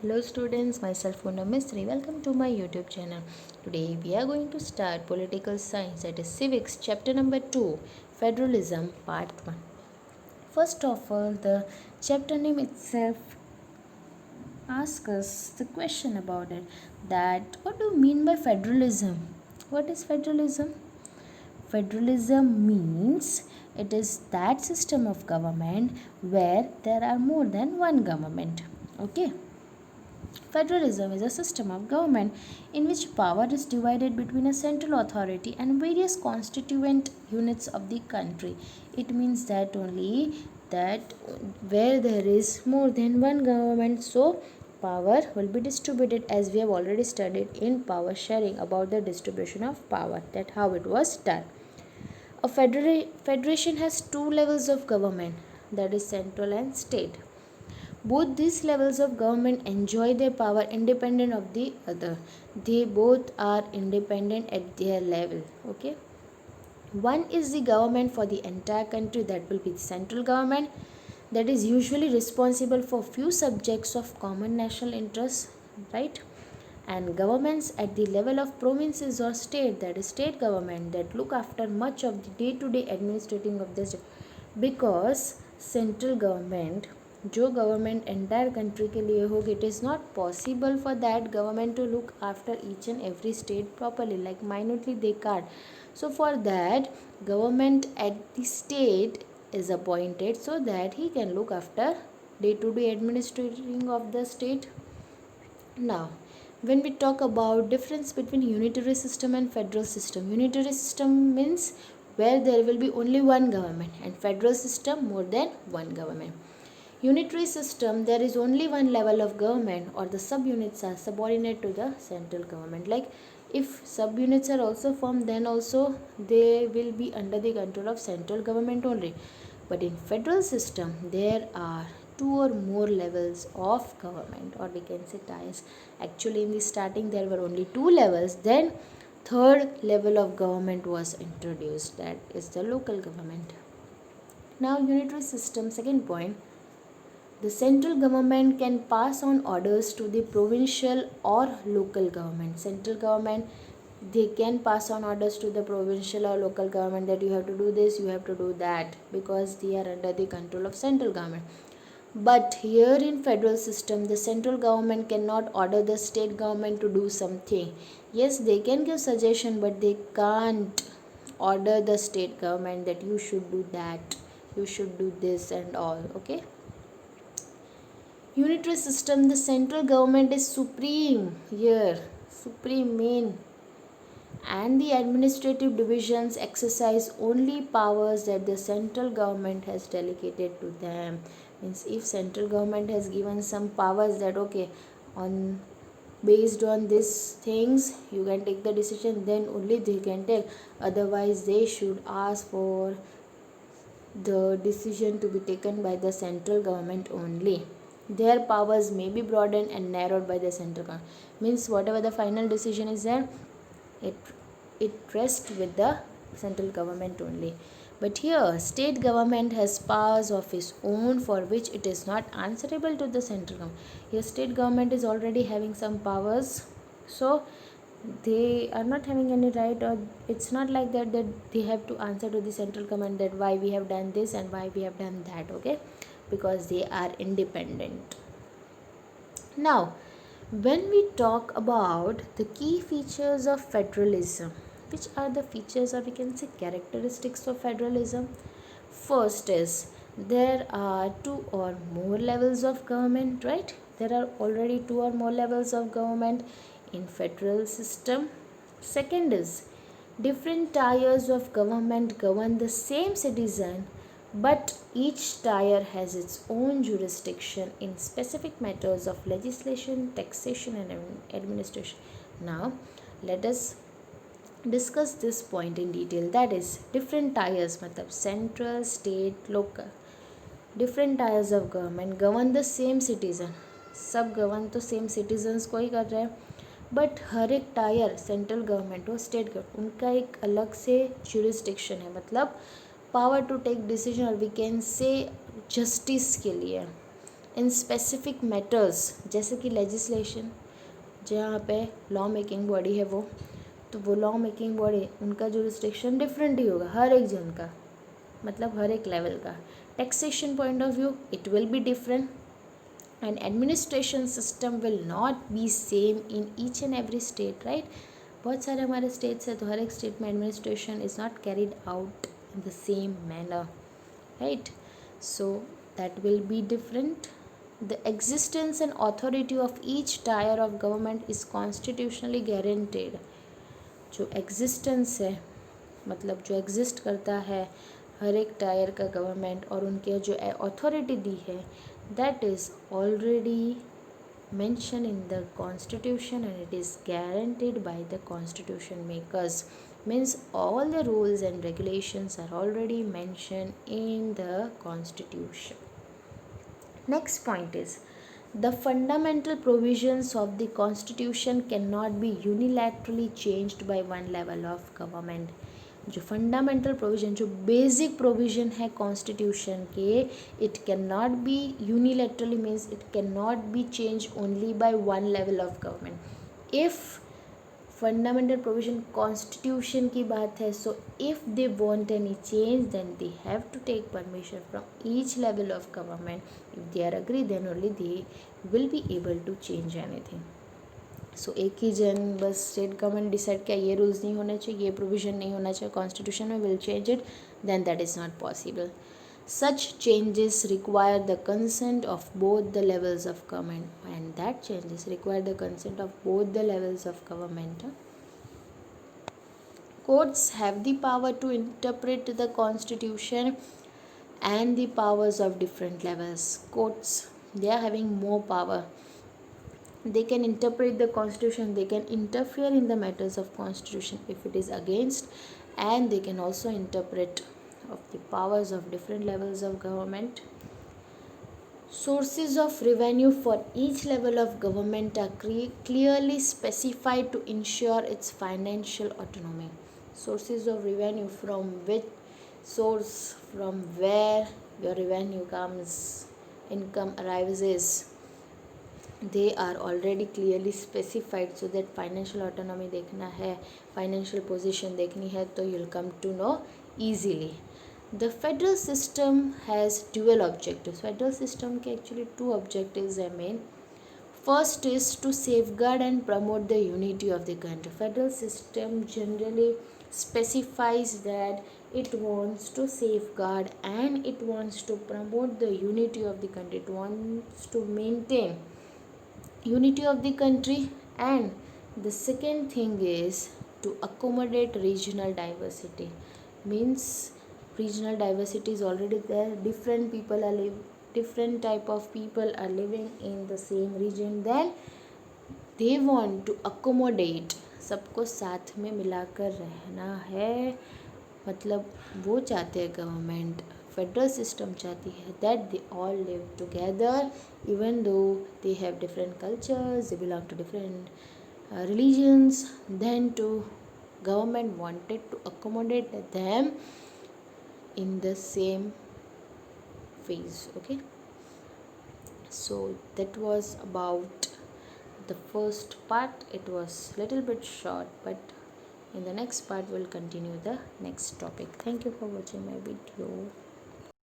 Hello students, myself Poonam Mistry. Welcome to my YouTube channel. Today we are going to start political science, that is civics, chapter number 2, federalism, part 1. First of all, the chapter name itself asks us the question about it, that what do you mean by federalism? What is federalism? Federalism means it is that system of government where there are more than one government. Okay. Federalism is a system of government in which power is divided between a central authority and various constituent units of the country. It means that only that where there is more than one government, so power will be distributed, as we have already studied in power sharing about the distribution of power, that how it was done. A federation has two levels of government, that is central and state. Both these levels of government enjoy their power independent of the other. They both are independent at their level. Okay. One is the government for the entire country, that will be the central government, that is usually responsible for few subjects of common national interest, right? And governments at the level of provinces or state, that is state government, that look after much of the day-to-day administrating of this, because central government जो government entire country के लिए होगी, it is not possible for that government to look after each and every state properly, like minutely they can't. So for that, government at the state is appointed so that he can look after day-to-day administrating of the state. Now, when we talk about difference between unitary system and federal system, unitary system means where there will be only one government, and federal system more than one government. Unitary system, there is only one level of government, or the subunits are subordinate to the central government. Like if subunits are also formed, then also they will be under the control of central government only. But in federal system, there are two or more levels of government, or we can say tiers. Actually in the starting there were only two levels, then third level of government was introduced, that is the local government. Now unitary system, second point, the central government can pass on orders to the provincial or local government. Central government, they can pass on orders to the provincial or local government that you have to do this, you have to do that, because they are under the control of central government. But here in federal system, the central government cannot order the state government to do something. Yes, they can give suggestion, but they can't order the state government that you should do that, you should do this and all. Okay. Unitary system, the central government is supreme here, supreme main, and the administrative divisions exercise only powers that the central government has delegated to them. Means if central government has given some powers that okay, on based on these things you can take the decision, then only they can take, otherwise they should ask for the decision to be taken by the central government only. Their powers may be broadened and narrowed by the central government. Means whatever the final decision is there, it rests with the central government only. But here state government has powers of its own for which it is not answerable to the central government. Here state government is already having some powers, so they are not having any right, or it's not like that they have to answer to the central government that why we have done this and why we have done that. Okay, because they are independent. Now, when we talk about the key features of federalism, which are the features, or we can say characteristics of federalism? First is there are two or more levels of government, right? There are already two or more levels of government in federal system. Second is different tiers of government govern the same citizen, but each tier has its own jurisdiction in specific matters of legislation, taxation and administration. Now let us discuss this point in detail, that is different tiers matlab central, state, local. Different tiers of government govern the same citizen, सब govern तो same citizens को ही कर रहे हैं, but हर एक tyre central government हो state government, उनका एक अलग से जुरिस्डिक्शन है, मतलब पावर टू टेक डिसीजन, और वी कैन से जस्टिस के लिए. इन स्पेसिफिक मैटर्स, जैसे कि लेजिस्लेशन, जहाँ पे लॉ मेकिंग बॉडी है वो, तो वो लॉ मेकिंग बॉडी उनका जो रिस्ट्रिक्शन डिफरेंट ही होगा हर एक जन का, मतलब हर एक लेवल का. Taxation point of view it will be different, and administration system will not be same in each and every state, right? बहुत सारे हमारे states है, तो हर एक state में administration is not carried out in the same manner, right? So that will be different. The existence and authority of each tier of government is constitutionally guaranteed. जो existence है, मतलब जो एग्जिस्ट करता है हर एक टायर का government, और उनके जो अथॉरिटी दी है, that is already mentioned in the constitution and it is guaranteed by the constitution makers. Means all the rules and regulations are already mentioned in the constitution. Next point is, the fundamental provisions of the constitution cannot be unilaterally changed by one level of government. जो fundamental provision, जो basic provision है constitution के, it can not be unilaterally, means it can not be change only by one level of government. If fundamental provision constitution की बात है, so if they want any change then they have to take permission from each level of government. If they are agree then only they will be able to change anything. So एक ही जन बस state government decide किया ये rules नहीं होने चाहिए, ये प्रोविज़न नहीं होना चाहिए कॉन्स्टिट्यूशन में, will change it, then that is not possible. Such changes require the consent of both the levels of government, and that changes require the consent of both the levels of government. Courts have the power to interpret the constitution and the powers of different levels. Courts, they are having more power. They can interpret the constitution, they can interfere in the matters of constitution if it is against, and they can also interpret of the powers of different levels of government. Sources of revenue for each level of government are clearly specified to ensure its financial autonomy. Sources of revenue, from which source, from where your revenue comes, income arises, they are already clearly specified, so that financial autonomy देखना है, financial position देखनी है, तो you'll come to know easily. The federal system has dual objectives. Federal system के actually two objectives है main. First is to safeguard and promote the unity of the country. Federal system generally specifies that it wants to safeguard and it wants to promote the unity of the country. It wants to maintain unity of the country, and the second thing is to accommodate regional diversity. Means regional diversity is already there, different people are different type of people are living in the same region, then they want to accommodate, सबको साथ में मिलाकर रहना है. मतलब वो चाहते हैं गवर्नमेंट, फेडरल सिस्टम चाहती है that they all live together even though they have different cultures, they belong to different religions, then to government wanted to accommodate them in the same phase. Okay, so that was about the first part. It was little bit short, but in the next part we'll continue the next topic. Thank you for watching my video.